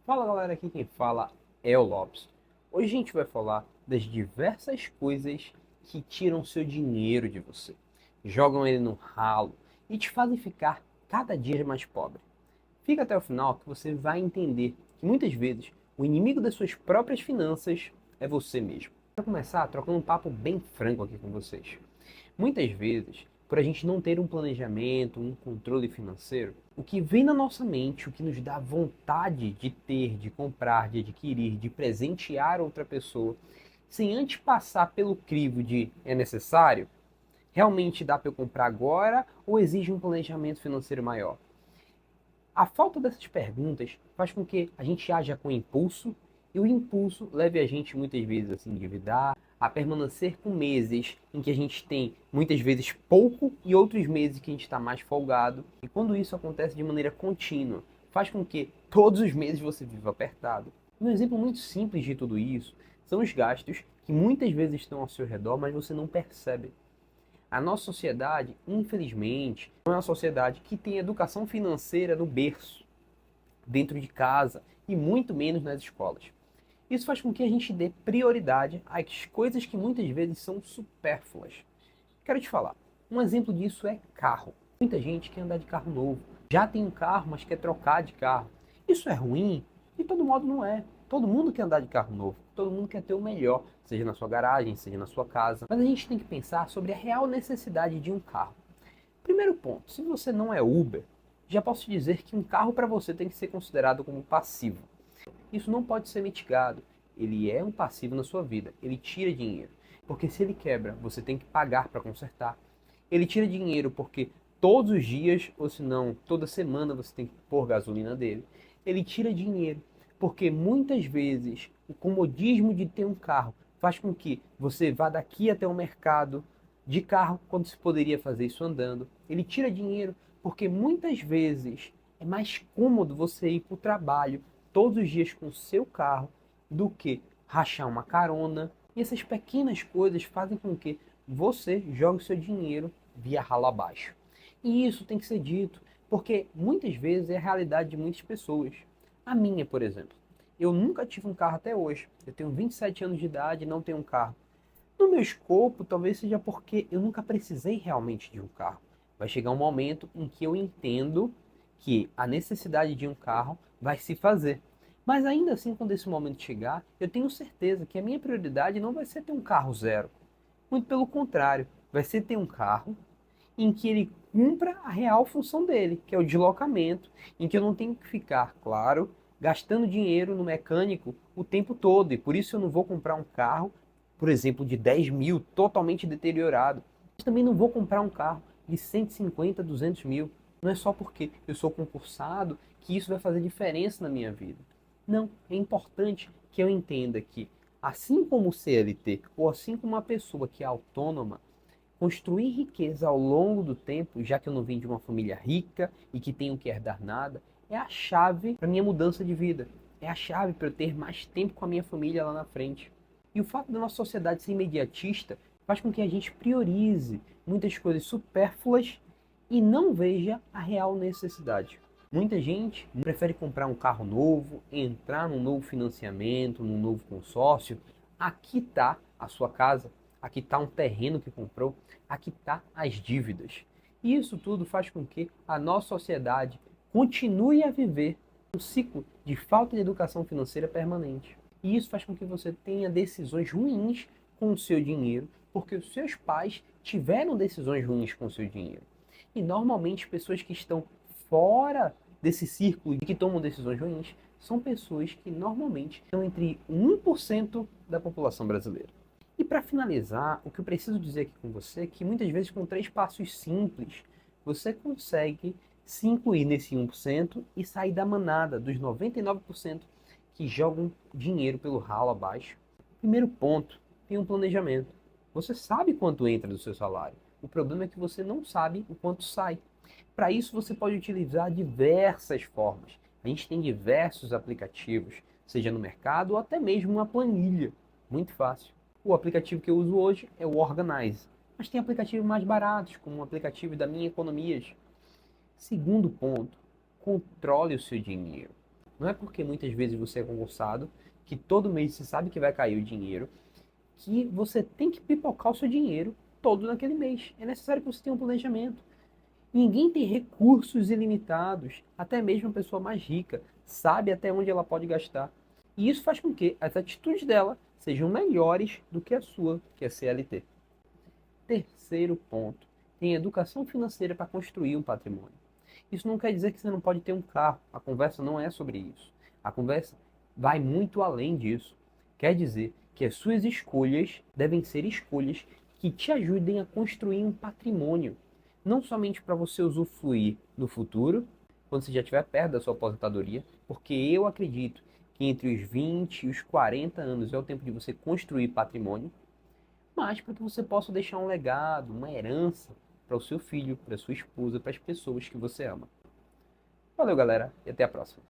Fala galera, aqui quem fala é o Lopes. Hoje a gente vai falar das diversas coisas que tiram seu dinheiro de você, jogam ele no ralo e te fazem ficar cada dia mais pobre. Fica até o final que você vai entender que muitas vezes o inimigo das suas próprias finanças é você mesmo. Vou começar trocando um papo bem franco aqui com vocês. Muitas vezes, por a gente não ter um planejamento, um controle financeiro, o que vem na nossa mente, o que nos dá vontade de ter, de comprar, de adquirir, de presentear outra pessoa, sem antes passar pelo crivo de é necessário, realmente dá para eu comprar agora ou exige um planejamento financeiro maior? A falta dessas perguntas faz com que a gente haja com impulso e o impulso leve a gente muitas vezes a se endividar, a permanecer com meses em que a gente tem muitas vezes pouco e outros meses que a gente está mais folgado. E quando isso acontece de maneira contínua, faz com que todos os meses você viva apertado. Um exemplo muito simples de tudo isso são os gastos que muitas vezes estão ao seu redor, mas você não percebe. A nossa sociedade, infelizmente, não é uma sociedade que tem educação financeira no berço, dentro de casa e muito menos nas escolas. Isso faz com que a gente dê prioridade às coisas que muitas vezes são supérfluas. Quero te falar, um exemplo disso é carro. Muita gente quer andar de carro novo, já tem um carro, mas quer trocar de carro. Isso é ruim? De todo modo não é. Todo mundo quer andar de carro novo, todo mundo quer ter o melhor, seja na sua garagem, seja na sua casa. Mas a gente tem que pensar sobre a real necessidade de um carro. Primeiro ponto, se você não é Uber, já posso te dizer que um carro para você tem que ser considerado como passivo. Isso não pode ser mitigado. Ele é um passivo na sua vida, ele tira dinheiro. Porque se ele quebra, você tem que pagar para consertar. Ele tira dinheiro porque todos os dias, ou se não, toda semana você tem que pôr gasolina dele. Ele tira dinheiro porque muitas vezes o comodismo de ter um carro faz com que você vá daqui até o mercado de carro quando se poderia fazer isso andando. Ele tira dinheiro porque muitas vezes é mais cômodo você ir para o trabalho todos os dias com o seu carro do que rachar uma carona. E essas pequenas coisas fazem com que você jogue o seu dinheiro via ralo abaixo. E isso tem que ser dito, porque muitas vezes é a realidade de muitas pessoas. A minha, por exemplo. Eu nunca tive um carro até hoje. Eu tenho 27 anos de idade e não tenho um carro. No meu escopo, talvez seja porque eu nunca precisei realmente de um carro. Vai chegar um momento em que eu entendo que a necessidade de um carro vai se fazer. Mas ainda assim, quando esse momento chegar, eu tenho certeza que a minha prioridade não vai ser ter um carro zero. Muito pelo contrário, vai ser ter um carro em que ele cumpra a real função dele, que é o deslocamento, em que eu não tenho que ficar, claro, gastando dinheiro no mecânico o tempo todo. E por isso eu não vou comprar um carro, por exemplo, de 10 mil, totalmente deteriorado. Mas também não vou comprar um carro de 150, 200 mil. Não é só porque eu sou concursado que isso vai fazer diferença na minha vida. Não, é importante que eu entenda que, assim como o CLT, ou assim como uma pessoa que é autônoma, construir riqueza ao longo do tempo, já que eu não vim de uma família rica e que tenho que herdar nada, é a chave para minha mudança de vida. É a chave para eu ter mais tempo com a minha família lá na frente. E o fato da nossa sociedade ser imediatista faz com que a gente priorize muitas coisas supérfluas e não veja a real necessidade. Muita gente prefere comprar um carro novo, entrar num novo financiamento, num novo consórcio. Aqui está a sua casa, aqui está um terreno que comprou, aqui está as dívidas. E isso tudo faz com que a nossa sociedade continue a viver um ciclo de falta de educação financeira permanente. E isso faz com que você tenha decisões ruins com o seu dinheiro, porque os seus pais tiveram decisões ruins com o seu dinheiro. E normalmente pessoas que estão fora desse círculo e que tomam decisões ruins são pessoas que normalmente estão entre 1% da população brasileira. E para finalizar, o que eu preciso dizer aqui com você é que muitas vezes com 3 passos simples você consegue se incluir nesse 1% e sair da manada dos 99% que jogam dinheiro pelo ralo abaixo. Primeiro ponto, tem um planejamento. Você sabe quanto entra do seu salário. O problema é que você não sabe o quanto sai. Para isso você pode utilizar diversas formas. A gente tem diversos aplicativos, seja no mercado ou até mesmo uma planilha. Muito fácil. O aplicativo que eu uso hoje é o Organize, mas tem aplicativos mais baratos, como o aplicativo da Minha Economias. Segundo ponto, controle o seu dinheiro. Não é porque muitas vezes você é concursado, que todo mês você sabe que vai cair o dinheiro, que você tem que pipocar o seu dinheiro todo naquele mês. É necessário que você tenha um planejamento. Ninguém tem recursos ilimitados, até mesmo a pessoa mais rica sabe até onde ela pode gastar. E isso faz com que as atitudes dela sejam melhores do que a sua, que é CLT. Terceiro ponto, tem educação financeira para construir um patrimônio. Isso não quer dizer que você não pode ter um carro. A conversa não é sobre isso. A conversa vai muito além disso. Quer dizer que as suas escolhas devem ser escolhas que te ajudem a construir um patrimônio. Não somente para você usufruir no futuro, quando você já estiver perto da sua aposentadoria, porque eu acredito que entre os 20 e os 40 anos é o tempo de você construir patrimônio, mas para que você possa deixar um legado, uma herança para o seu filho, para a sua esposa, para as pessoas que você ama. Valeu, galera, e até a próxima.